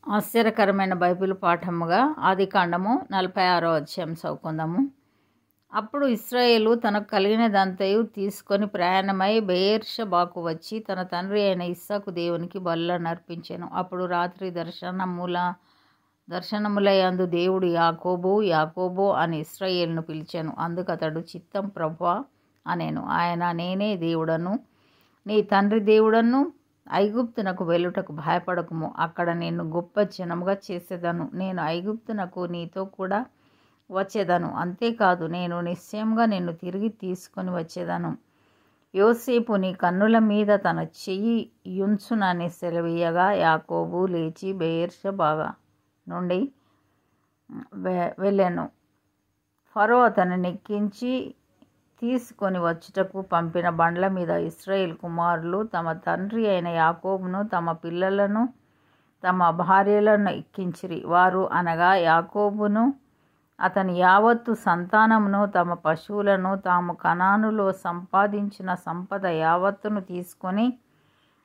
ఆశ్చర్యకరమైన బైబిల్ పాఠముగా ఆదికాండము 46వ అధ్యాయం చదువుకుందాము. అప్పుడు ఇశ్రాయేలు తనకు కలిగినదంతయు తీసుకొని ప్రయాణమై బెయేర్షెబాకు వచ్చి తన తండ్రి అయిన ఇస్సాకు దేవునికి బలులను అర్పించెను. అప్పుడు రాత్రి దర్శనములయందు దేవుడు యాకోబు యాకోబు అని ఇశ్రాయేలును పిలిచెను. అందుకతడు చిత్తం ప్రభువా అనెను. ఆయన నేనే దేవుడను, నీ తండ్రి దేవుడను. ఐగుప్తునకు వెళ్ళుటకు భయపడకుము, అక్కడ నేను గొప్ప జనముగా చేసేదను. నేను ఐగుప్తునకు నీతో కూడా వచ్చేదను, అంతేకాదు నేను నిశ్చయంగా నిన్ను తిరిగి తీసుకొని వచ్చేదను. యోసేపు నీ కన్నుల మీద తన చెయ్యి యుంచునని సెలవీయగా యాకోబు లేచి బెయేర్షెబా నుండి వెళ్ళెను. ఫరో అతనిని ఎక్కించి తీసుకొని వచ్చుటకు పంపిన బండ్ల మీద ఇశ్రాయేలు కుమారులు తమ తండ్రి అయిన యాకోబును తమ పిల్లలను తమ భార్యలను ఎక్కించిరి. వారు అనగా యాకోబును అతని యావత్తు సంతానమును తమ పశువులను తాము కనానులో సంపాదించిన సంపద యావత్తును తీసుకొని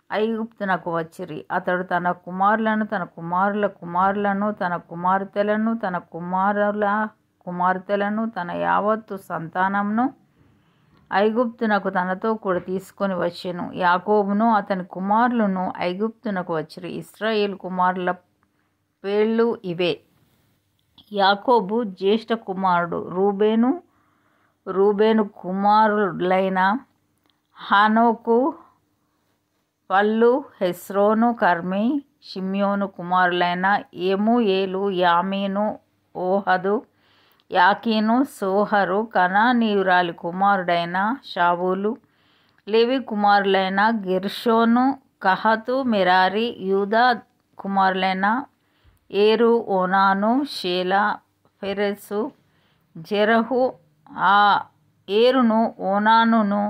ఐగుప్తునకు వచ్చిరి. అతడు తన కుమారులను తన కుమారుల కుమారులను తన కుమార్తెలను తన కుమారుల కుమార్తెలను తన యావత్తు సంతానమును ఐగుప్తునకు తనతో కూడా తీసుకొని వచ్చెను. యాకోబును అతని కుమారులను ఐగుప్తునకు వచ్చిరి. ఇశ్రాయేలు కుమారుల పేర్లు ఇవే. యాకోబు జ్యేష్ఠ కుమారుడు రూబేను. రూబేను కుమారులైన హానోకు, పల్లు, హెస్రోను, కర్మి. షిమ్యోను కుమారులైన ఎమూయేలు, యామీను, ఓహదు, యాకీను, సోహరు. కనానీయురాలి కుమారుడైన షావూలు. లేవి కుమారులైన గెర్షోను, కహతు, మెరారి. యూదా కుమారులైన ఏరు, ఓనాను, షేలా, ఫెరెసు, జెరహు. ఆ ఏరును ఓనానును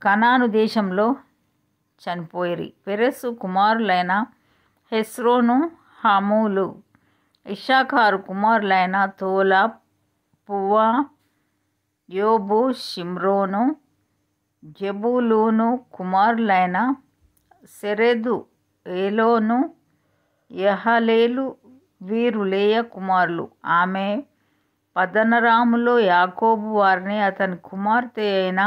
కనాను దేశంలో చనిపోయిరి. ఫెరెసు కుమారులైన హెస్రోను, హమూలు. ఇశ్శాఖారు కుమారులైన తోలా, పువ్వా, యోబు, షిమ్రోను. జెబూలూను కుమారులైన సెరెదు, ఏలోను, యహలేలు. వీరు లేయా కుమారులు. ఆమె పద్దనరాములో యాకోబు వారిని అతని కుమార్తె అయిన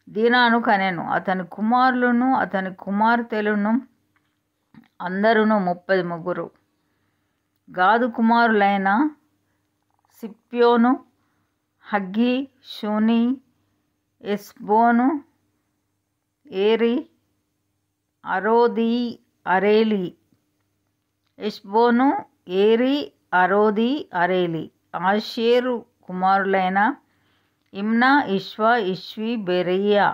దీనాను కనెను. అతని కుమారులను అతని కుమార్తెలను అందరును 33. గాదు కుమారులైన సిప్యోను, హగ్గీ, షూని, ఎస్బోను, ఏరి, Arodi, Areli. Ezbon, Eri, Arodi, Areli. Asher కుమారులైన ఇమ్నా, ఇష్వా, ఇష్వి, బెరీయా.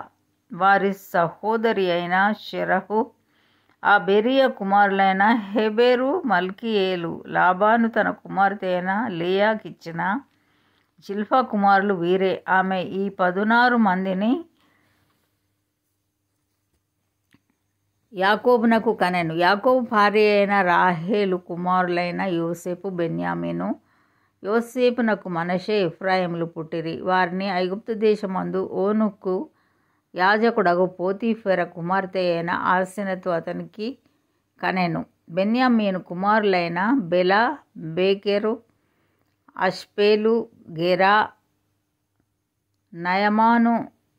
వారి సహోదరి అయిన షెరహు. ఆ బెరీయా కుమారులైన హెబెరు, మల్కీయేలు. లాబాను తన కుమార్తె అయిన లేయాకిచ్చిన జిల్పా కుమారులు వీరే. ఆమె ఈ 16 మందిని యాకోబునకు కనెను. యాకోబు భార్య అయిన రాహేలు కుమారులైన యోసేపు, బెన్యామీను. యోసేపునకు మనషే, ఎఫ్రాయిములు పుట్టిరి. వారిని ఐగుప్తు దేశమందు ఓనుకు యాజకుడగు పోతీఫెర కుమార్తె అయిన ఆసెనతు అతనికి కనెను. బెన్యామీను కుమారులైన బెల, బేకెరు, అష్పేలు, గెరా, నయమాను,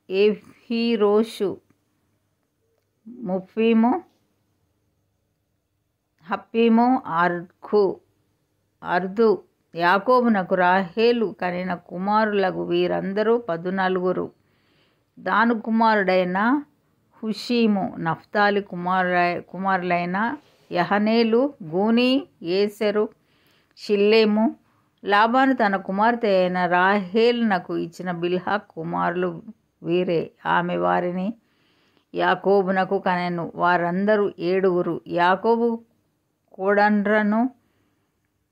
ఎఫీరోషు, ముఫీము, హప్పీము, అర్దు. యాకోబునకు రాహేలు కనిన కుమారులగు వీరందరూ 14. దాను కుమారుడైన హుషీము. నఫ్తాలి కుమారులైన యహనేలు, గూని, ఏసెరు, షిల్లేము. లాబాను తన కుమార్తె అయిన రాహేలునకు ఇచ్చిన బిల్హా కుమారులు వీరే. ఆమె వారిని యాకోబునకు కనెను. వారందరూ 7. యాకోబు కోడండ్రను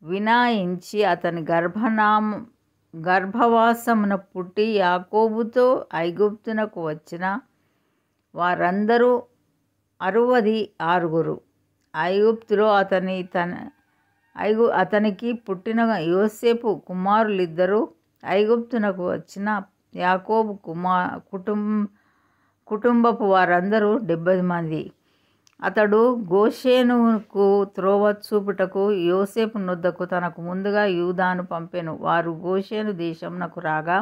వినాయించి అతని గర్భవాసమున పుట్టి యాకోబుతో ఐగుప్తునకు వచ్చిన వారందరూ 66. ఐగుప్తులో అతనికి పుట్టిన యోసేపు కుమారులిద్దరు. ఐగుప్తునకు వచ్చిన యాకోబు కుటుంబపు వారందరూ 70 మంది. అతడు గోషేనుకు త్రోవ చూపుటకు యోసేపు నొద్దకు తనకు ముందుగా యూదాను పంపెను. వారు గోషేను దేశమునకు రాగా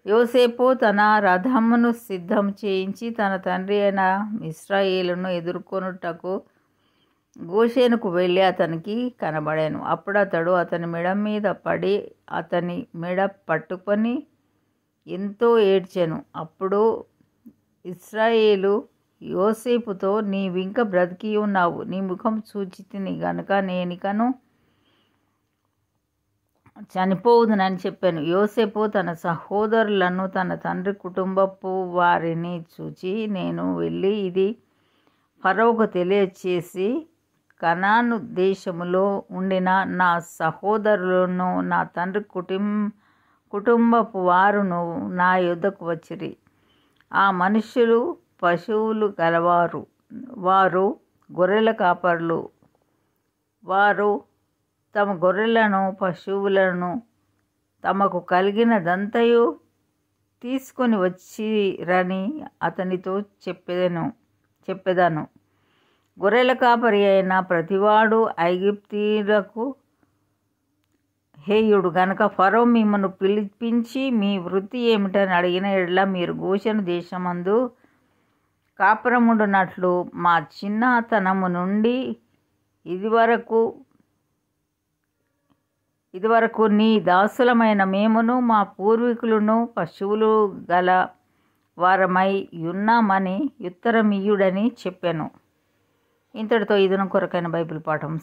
యోసేపు తన రథమును సిద్ధం చేయించి తన తండ్రి అయిన ఇశ్రాయేలును ఎదుర్కొనుటకు గోషేనుకు వెళ్ళి అతనికి కనబడాను. అప్పుడు అతడు అతని మెడ మీద పడి అతని మెడ పట్టుకొని ఎంతో ఏడ్చెను. అప్పుడు ఇశ్రాయేలు యోసేపుతో, నీవింక బ్రతికి ఉన్నావు, నీ ముఖం చూచితిని గనుక నేనికను చనిపోవుదునని చెప్పాను. యోసేపు తన సహోదరులను తన తండ్రి కుటుంబపు వారిని చూచి, నేను వెళ్ళి ఇది ఫరోకు తెలియచేసి కనాను దేశములో ఉండిన నా సహోదరులను నా తండ్రి కుటుంబపు వారును నా యొద్దకు వచ్చిరి. ఆ మనుష్యులు పశువులు గలవారు, వారు గొర్రెల కాపరులు. వారు తమ గొర్రెలను పశువులను తమకు కలిగినదంతయు తీసుకొని వచ్చిరని అతనితో చెప్పెదను. గొర్రెల కాపరి అయిన ప్రతివాడు ఐగుప్తీయులకు హేయుడు గనుక ఫరో మిమ్మను పిలిపించి మీ వృత్తి ఏమిటని అడిగిన ఎడల మీరు గోషెను దేశమందు కాపురముండునట్లు మా చిన్నతనము నుండి ఇదివరకు నీ దాసులమైన మేమును మా పూర్వీకులను పశువులు గల వారమై ఉన్నామని ఉత్తరమియ్యుడని చెప్పాను. ఇంతటితో ఇది కొరకైన బైబిల్ పాఠం.